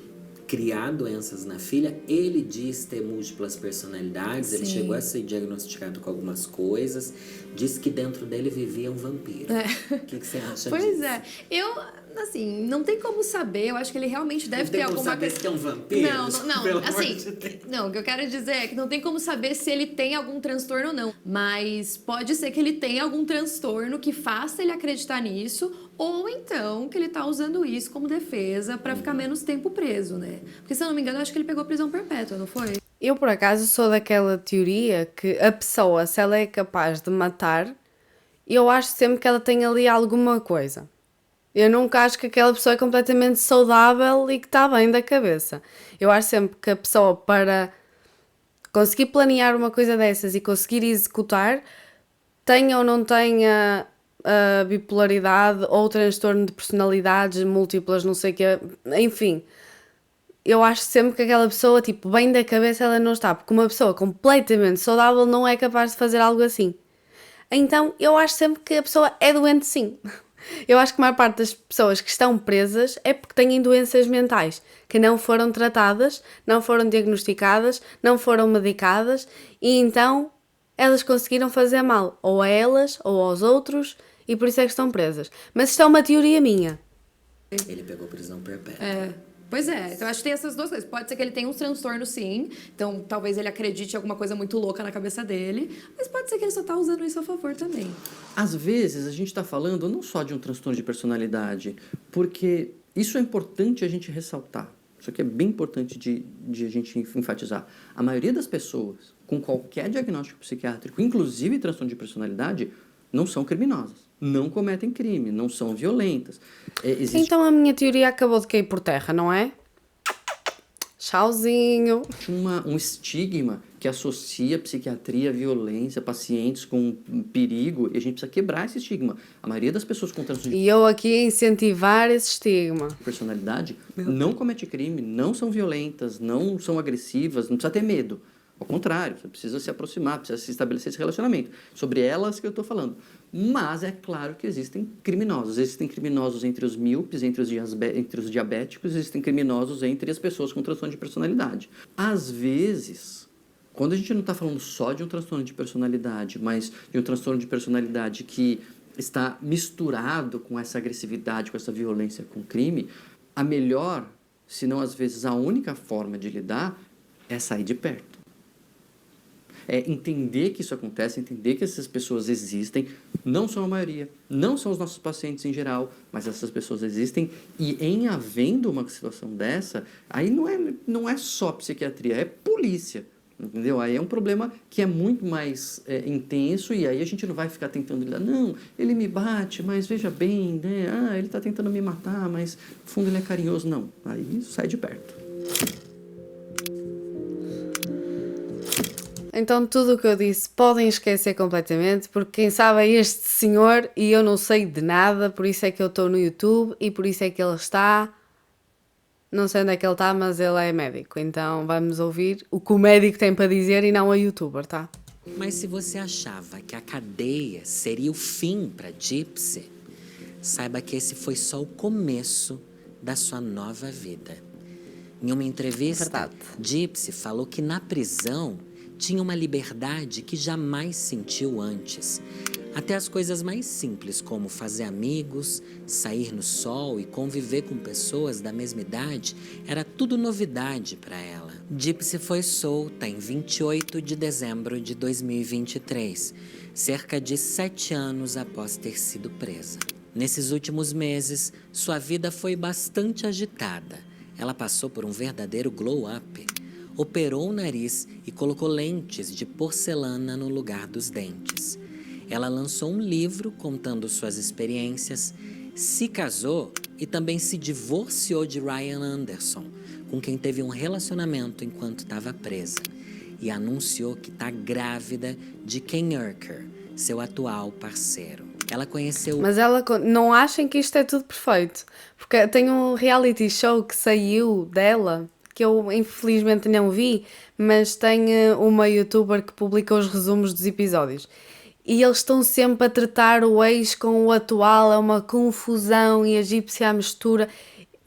criar doenças na filha. Ele diz ter múltiplas personalidades. Ele chegou a ser diagnosticado com algumas coisas. Disse que dentro dele vivia um vampiro. O que você acha disso? Pois é. Eu, assim, não tem como saber. Eu acho que ele realmente deve ter alguma... Não tem como saber se é um vampiro? Não, assim... Não, o que eu quero dizer é que não tem como saber se ele tem algum transtorno ou não. Mas pode ser que ele tenha algum transtorno que faça ele acreditar nisso, ou então que ele tá usando isso como defesa pra ficar menos tempo preso, né? Porque, se eu não me engano, eu acho que ele pegou prisão perpétua, não foi? Eu, por acaso, sou daquela teoria que a pessoa, se ela é capaz de matar, eu acho sempre que ela tem ali alguma coisa. Eu nunca acho que aquela pessoa é completamente saudável e que está bem da cabeça. Eu acho sempre que a pessoa, para conseguir planear uma coisa dessas e conseguir executar, tenha ou não tenha a bipolaridade ou transtorno de personalidades múltiplas, não sei o quê, enfim... Eu acho sempre que aquela pessoa, tipo, bem da cabeça ela não está, porque uma pessoa completamente saudável não é capaz de fazer algo assim. Então, eu acho sempre que a pessoa é doente sim. Eu acho que a maior parte das pessoas que estão presas é porque têm doenças mentais, que não foram tratadas, não foram diagnosticadas, não foram medicadas, e então elas conseguiram fazer mal, ou a elas, ou aos outros, e por isso é que estão presas. Mas isto é uma teoria minha. Ele pegou prisão perpétua. Pois é, então acho que tem essas duas coisas. Pode ser que ele tenha uns transtornos, sim. Então, talvez ele acredite em alguma coisa muito louca na cabeça dele. Mas pode ser que ele só tá usando isso a favor também. Às vezes, a gente está falando não só de um transtorno de personalidade, porque isso é importante a gente ressaltar. Isso aqui é bem importante de a gente enfatizar. A maioria das pessoas com qualquer diagnóstico psiquiátrico, inclusive transtorno de personalidade, não são criminosas, não cometem crime, não são violentas. Existe Então a minha teoria acabou de cair por terra, não é? Tchauzinho. um estigma que associa psiquiatria, violência, pacientes com perigo, e a gente precisa quebrar esse estigma. A maioria das pessoas com transtorno de E eu aqui a incentivar esse estigma. personalidade não comete crime, não são violentas, não são agressivas, não precisa ter medo. Ao contrário, você precisa se aproximar, precisa se estabelecer esse relacionamento. Sobre elas que eu estou falando. Mas é claro que existem criminosos. Existem criminosos entre os míopes, entre os diabéticos, existem criminosos entre as pessoas com transtorno de personalidade. Às vezes, quando a gente não está falando só de um transtorno de personalidade, mas de um transtorno de personalidade que está misturado com essa agressividade, com essa violência, com crime, a melhor, se não às vezes a única forma de lidar, é sair de perto. É entender que isso acontece, entender que essas pessoas existem, não são a maioria, não são os nossos pacientes em geral, mas essas pessoas existem, e em havendo uma situação dessa, aí não é só psiquiatria, é polícia, entendeu? Aí é um problema que é muito mais intenso, e aí a gente não vai ficar tentando lidar, não, ele me bate, mas veja bem, né? Ele está tentando me matar, mas no fundo ele é carinhoso, não, aí sai de perto. Então tudo o que eu disse podem esquecer completamente, porque quem sabe é este senhor e eu não sei de nada, por isso é que eu estou no YouTube e por isso é que ele está... Não sei onde é que ele está, mas ele é médico, então vamos ouvir o que o médico tem para dizer e não a youtuber, tá? Mas se você achava que a cadeia seria o fim para Gypsy, saiba que esse foi só o começo da sua nova vida. Em uma entrevista, Verdade. Gypsy falou que na prisão tinha uma liberdade que jamais sentiu antes. Até as coisas mais simples, como fazer amigos, sair no sol e conviver com pessoas da mesma idade, era tudo novidade para ela. Gypsy foi solta em 28 de dezembro de 2023, cerca de 7 anos após ter sido presa. Nesses últimos meses, sua vida foi bastante agitada. Ela passou por um verdadeiro glow-up. Operou o nariz e colocou lentes de porcelana no lugar dos dentes. Ela lançou um livro contando suas experiências, se casou e também se divorciou de Ryan Anderson, com quem teve um relacionamento enquanto estava presa, e anunciou que está grávida de Ken Urker, seu atual parceiro. Ela conheceu... Mas ela não achem que isto é tudo perfeito, porque tem um reality show que saiu dela, que eu infelizmente não vi, mas tem uma youtuber que publica os resumos dos episódios. E eles estão sempre a tratar o ex com o atual, é uma confusão e a Gypsy à mistura.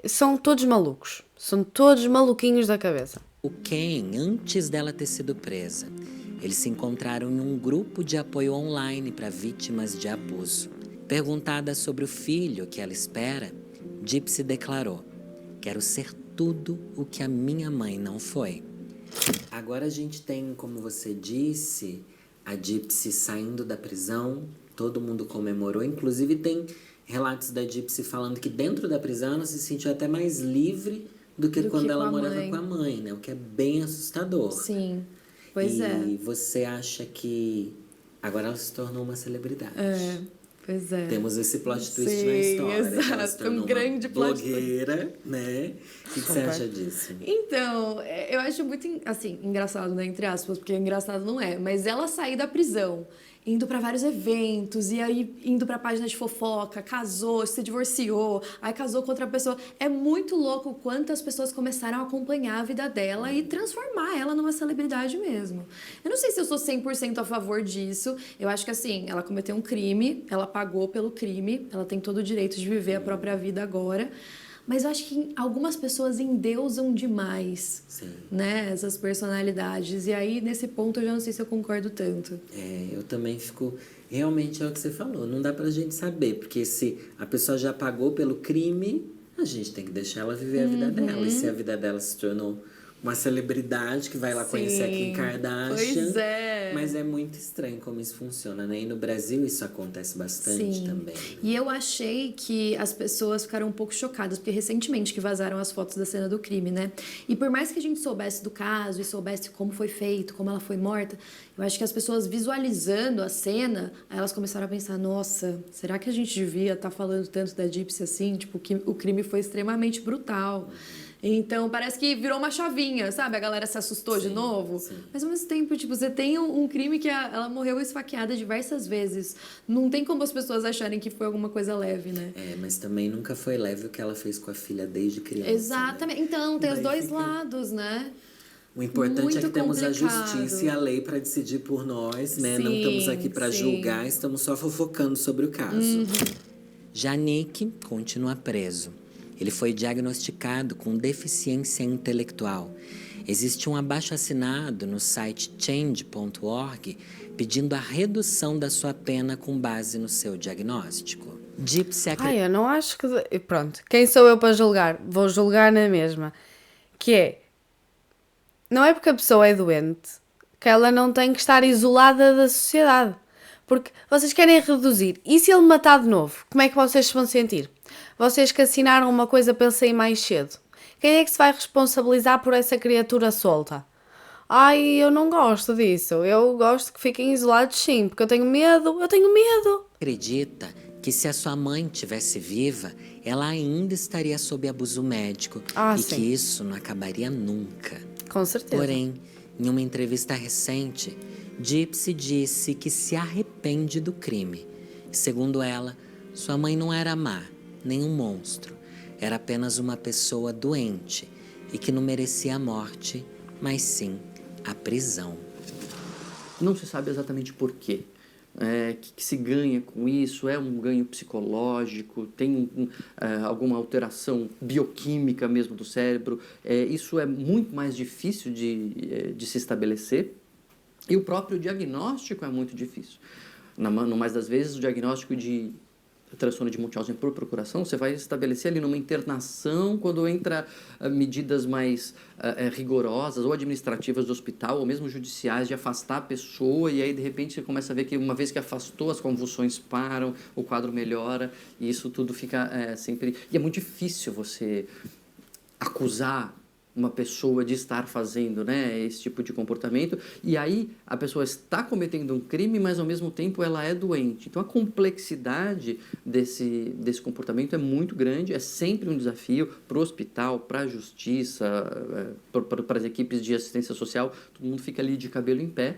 São todos malucos, são todos maluquinhos da cabeça. O Ken antes dela ter sido presa. Eles se encontraram em um grupo de apoio online para vítimas de abuso. Perguntada sobre o filho que ela espera, Gypsy declarou: "Quero ser tudo o que a minha mãe não foi." Agora a gente tem, como você disse, a Gypsy saindo da prisão, todo mundo comemorou, inclusive tem relatos da Gypsy falando que dentro da prisão ela se sentiu até mais livre do que quando ela morava com a mãe, né? O que é bem assustador. Sim, pois é. E você acha que agora ela se tornou uma celebridade. Pois é. Temos esse plot twist Sim, na história. Que ela se exato, tornou um grande uma plot twist. blogueira, né? O que você acha disso? Então, eu acho muito, assim, engraçado, né, entre aspas, porque engraçado não é, mas ela sair da prisão, indo pra vários eventos, e aí indo pra página de fofoca, casou, se divorciou, aí casou com outra pessoa. É muito louco quantas pessoas começaram a acompanhar a vida dela e transformar ela numa celebridade mesmo. Eu não sei se eu sou 100% a favor disso. Eu acho que, assim, ela cometeu um crime, ela pagou pelo crime, ela tem todo o direito de viver a própria vida agora. Mas eu acho que algumas pessoas endeusam demais, né, essas personalidades. E aí, nesse ponto, eu já não sei se eu concordo tanto. Eu também fico... Realmente é o que você falou, não dá pra gente saber. Porque se a pessoa já pagou pelo crime, a gente tem que deixar ela viver a vida dela. E se a vida dela se tornou uma celebridade que vai lá conhecer a Kim Sim, Kardashian. pois é. Mas é muito estranho como isso funciona, né? E no Brasil isso acontece bastante Sim. também. E eu achei que as pessoas ficaram um pouco chocadas, porque recentemente que vazaram as fotos da cena do crime, né? E por mais que a gente soubesse do caso e soubesse como foi feito, como ela foi morta, eu acho que as pessoas visualizando a cena, aí elas começaram a pensar, nossa, será que a gente devia estar falando tanto da Gypsy assim? Tipo, que o crime foi extremamente brutal. Então, parece que virou uma chavinha, sabe? A galera se assustou de novo. Sim. Mas, ao mesmo tempo, tipo, você tem um crime que ela morreu esfaqueada diversas vezes. Não tem como as pessoas acharem que foi alguma coisa leve, né? É, mas também nunca foi leve o que ela fez com a filha desde criança. Exatamente. Né? Então, tem os Daí dois fica- lados, né? O importante é Muito que temos a complicado. justiça e a lei para decidir por nós, né? Não Sim, estamos aqui para sim. julgar, estamos só fofocando sobre o caso. Já Nick continua preso. Ele foi diagnosticado com deficiência intelectual. Existe um abaixo-assinado no site change.org pedindo a redução da sua pena com base no seu diagnóstico. Gypsy Ai, eu não acho que. E pronto, quem sou eu para julgar? Vou julgar na mesma. Que é. Não é porque a pessoa é doente que ela não tem que estar isolada da sociedade. Porque vocês querem reduzir. E se ele matar de novo? Como é que vocês se vão sentir? Vocês que assinaram uma coisa para ele sair mais cedo. Quem é que se vai responsabilizar por essa criatura solta? Ai, eu não gosto disso. Eu gosto que fiquem isolados sim, porque eu tenho medo. Eu tenho medo. acredita que se a sua mãe tivesse viva, ela ainda estaria sob abuso médico Ah, e sim. que isso não acabaria nunca. Com certeza. Porém, em uma entrevista recente, Gypsy disse que se arrepende do crime. Segundo ela, sua mãe não era má, nem um monstro. Era apenas uma pessoa doente e que não merecia a morte, mas sim a prisão. Não se sabe exatamente por quê. Que se ganha com isso? É um ganho psicológico? Tem alguma alteração bioquímica mesmo do cérebro? Isso é muito mais difícil de se estabelecer. E o próprio diagnóstico é muito difícil. No mais das vezes, o diagnóstico de transtorno de Munchausen por procuração, você vai estabelecer ali numa internação quando entra medidas mais rigorosas ou administrativas do hospital ou mesmo judiciais de afastar a pessoa e aí de repente você começa a ver que uma vez que afastou as convulsões param, o quadro melhora e isso tudo fica sempre... E é muito difícil você acusar uma pessoa de estar fazendo, né, esse tipo de comportamento, e aí a pessoa está cometendo um crime, mas ao mesmo tempo ela é doente. Então a complexidade desse comportamento é muito grande, é sempre um desafio para o hospital, para a justiça, para as equipes de assistência social, todo mundo fica ali de cabelo em pé.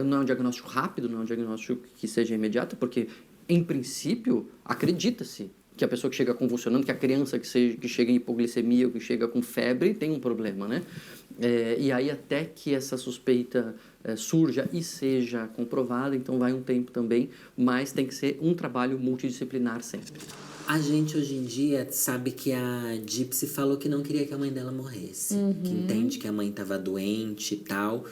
Não é um diagnóstico rápido, não é um diagnóstico que seja imediato, porque, em princípio, acredita-se que a pessoa que chega convulsionando, que a criança que chega em hipoglicemia ou que chega com febre tem um problema, né? E aí até que essa suspeita surja e seja comprovada, então vai um tempo também, mas tem que ser um trabalho multidisciplinar sempre. A gente hoje em dia sabe que a Gypsy falou que não queria que a mãe dela morresse, que entende que a mãe estava doente e tal.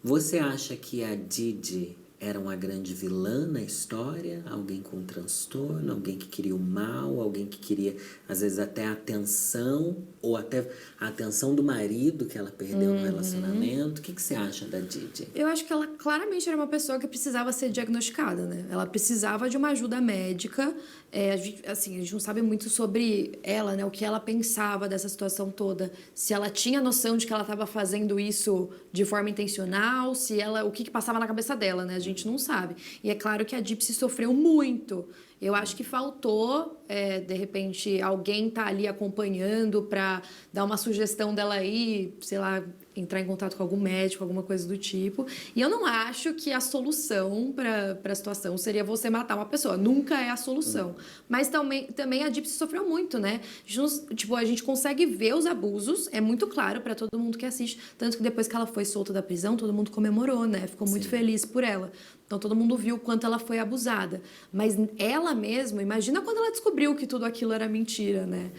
Você acha que a Didi era uma grande vilã na história? Alguém com transtorno? Alguém que queria o mal? Alguém que queria, às vezes, até a atenção? Ou até a atenção do marido que ela perdeu no relacionamento? O que você acha da Didi? Eu acho que ela claramente era uma pessoa que precisava ser diagnosticada, né? Ela precisava de uma ajuda médica. A gente não sabe muito sobre ela, né? O que ela pensava dessa situação toda. Se ela tinha noção de que ela estava fazendo isso de forma intencional, o que passava na cabeça dela, né? A gente não sabe. E é claro que a Gypsy sofreu muito. Eu acho que faltou, de repente, alguém tá ali acompanhando para dar uma sugestão dela aí, sei lá, entrar em contato com algum médico, alguma coisa do tipo. E eu não acho que a solução para a situação seria você matar uma pessoa. Nunca é a solução. Mas também a Gypsy sofreu muito, né? A gente consegue ver os abusos, é muito claro para todo mundo que assiste. Tanto que depois que ela foi solta da prisão, todo mundo comemorou, né? Ficou muito feliz por ela. Então todo mundo viu o quanto ela foi abusada. Mas ela mesma, imagina quando ela descobriu que tudo aquilo era mentira, né?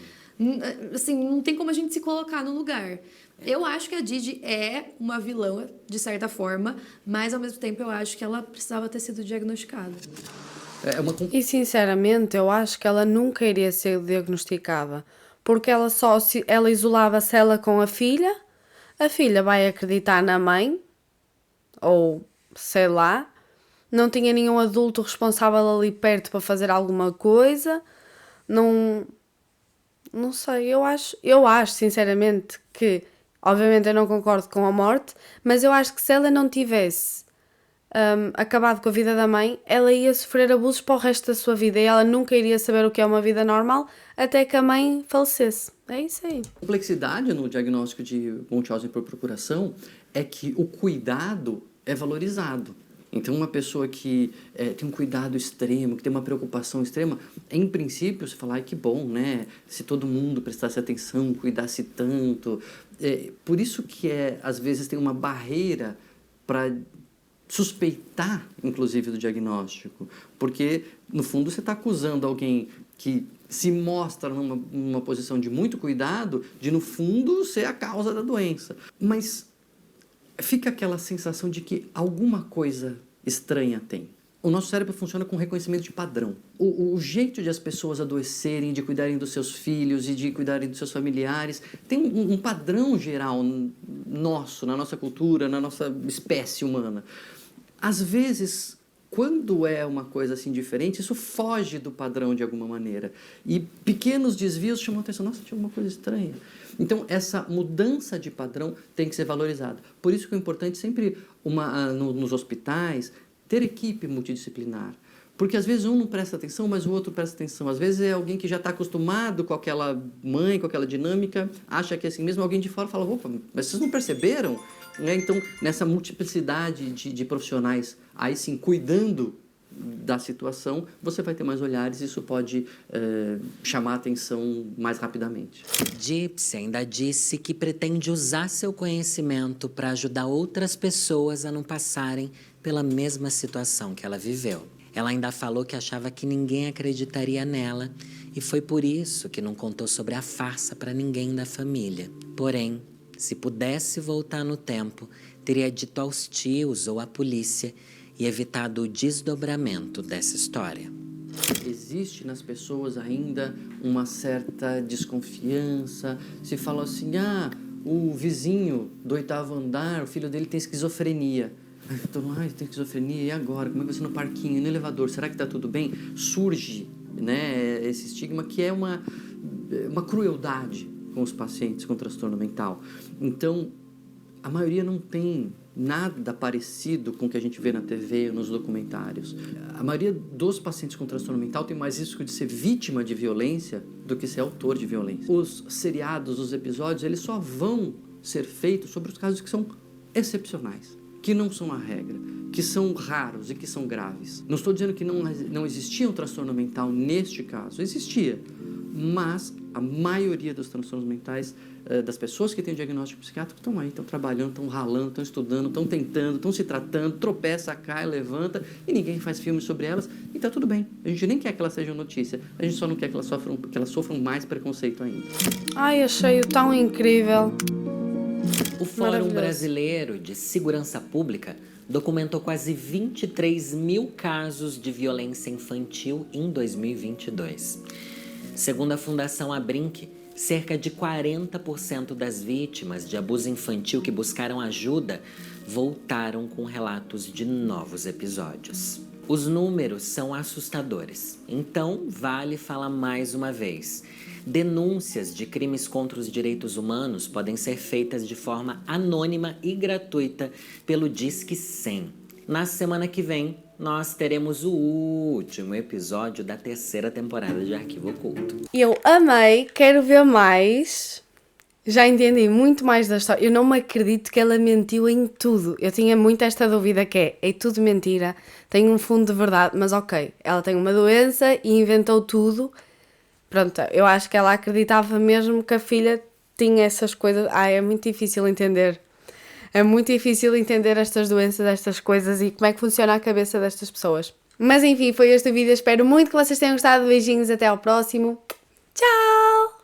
Assim, não tem como a gente se colocar no lugar. Eu acho que a Didi é uma vilã, de certa forma, mas ao mesmo tempo eu acho que ela precisava ter sido diagnosticada. E sinceramente, eu acho que ela nunca iria ser diagnosticada. porque ela isolava-se ela com a filha vai acreditar na mãe, ou sei lá, não tinha nenhum adulto responsável ali perto para fazer alguma coisa, não sei, eu acho sinceramente que, obviamente eu não concordo com a morte, mas eu acho que se ela não tivesse acabado com a vida da mãe, ela ia sofrer abusos para o resto da sua vida e ela nunca iria saber o que é uma vida normal até que a mãe falecesse. É isso aí. A complexidade no diagnóstico de Munchausen por procuração é que o cuidado é valorizado. Então, uma pessoa que tem um cuidado extremo, que tem uma preocupação extrema, em princípio, você fala, ai, que bom, né? Se todo mundo prestasse atenção, cuidasse tanto. Por isso que, às vezes, tem uma barreira para suspeitar, inclusive, do diagnóstico. Porque, no fundo, você está acusando alguém que se mostra numa posição de muito cuidado, de, no fundo, ser a causa da doença. Mas fica aquela sensação de que alguma coisa estranha tem. O nosso cérebro funciona com reconhecimento de padrão. O jeito de as pessoas adoecerem, de cuidarem dos seus filhos e de cuidarem dos seus familiares, tem um padrão geral nosso, na nossa cultura, na nossa espécie humana. Às vezes, quando é uma coisa assim diferente, isso foge do padrão de alguma maneira. E pequenos desvios chamam a atenção. Nossa, tinha alguma coisa estranha. Então, essa mudança de padrão tem que ser valorizada. Por isso que é importante sempre, nos hospitais, ter equipe multidisciplinar. Porque às vezes um não presta atenção, mas o outro presta atenção. Às vezes é alguém que já está acostumado com aquela mãe, com aquela dinâmica, acha que é assim mesmo, alguém de fora fala, opa, mas vocês não perceberam? Então, nessa multiplicidade de profissionais, aí sim, cuidando da situação, você vai ter mais olhares e isso pode chamar a atenção mais rapidamente. Gypsy ainda disse que pretende usar seu conhecimento para ajudar outras pessoas a não passarem pela mesma situação que ela viveu. Ela ainda falou que achava que ninguém acreditaria nela e foi por isso que não contou sobre a farsa para ninguém da família. Porém, se pudesse voltar no tempo, teria dito aos tios ou à polícia e evitado o desdobramento dessa história. Existe nas pessoas ainda uma certa desconfiança. Se fala assim, o vizinho do 8º andar, o filho dele tem esquizofrenia. Então, tem esquizofrenia, e agora? Como é que vai ser no parquinho, no elevador? Será que está tudo bem? Surge, né, esse estigma que é uma crueldade com os pacientes com transtorno mental. Então, a maioria não tem nada parecido com o que a gente vê na TV ou nos documentários. A maioria dos pacientes com transtorno mental tem mais risco de ser vítima de violência do que ser autor de violência. Os seriados, os episódios, eles só vão ser feitos sobre os casos que são excepcionais, que não são a regra, que são raros e que são graves. Não estou dizendo que não existia um transtorno mental neste caso, existia, mas a maioria dos transtornos mentais das pessoas que têm o diagnóstico psiquiátrico estão aí, estão trabalhando, estão ralando, estão estudando, estão tentando, estão se tratando, tropeça, cai, levanta, e ninguém faz filme sobre elas, e está tudo bem. A gente nem quer que elas sejam notícia, a gente só não quer que elas sofram mais preconceito ainda. Ai, achei-o tão incrível. O Fórum Brasileiro de Segurança Pública documentou quase 23 mil casos de violência infantil em 2022. Segundo a Fundação Abrinq, cerca de 40% das vítimas de abuso infantil que buscaram ajuda voltaram com relatos de novos episódios. Os números são assustadores, então vale falar mais uma vez. Denúncias de crimes contra os direitos humanos podem ser feitas de forma anônima e gratuita pelo Disque 100. Na semana que vem, nós teremos o último episódio da 3ª temporada de Arquivo Oculto. Eu amei, quero ver mais. Já entendi muito mais da história. Eu não me acredito que ela mentiu em tudo. Eu tinha muito esta dúvida que é tudo mentira, tem um fundo de verdade, mas ok, ela tem uma doença e inventou tudo. Pronto, eu acho que ela acreditava mesmo que a filha tinha essas coisas. É muito difícil entender. É muito difícil entender estas doenças, estas coisas e como é que funciona a cabeça destas pessoas. Mas enfim, foi este o vídeo. Espero muito que vocês tenham gostado. Beijinhos, até ao próximo. Tchau!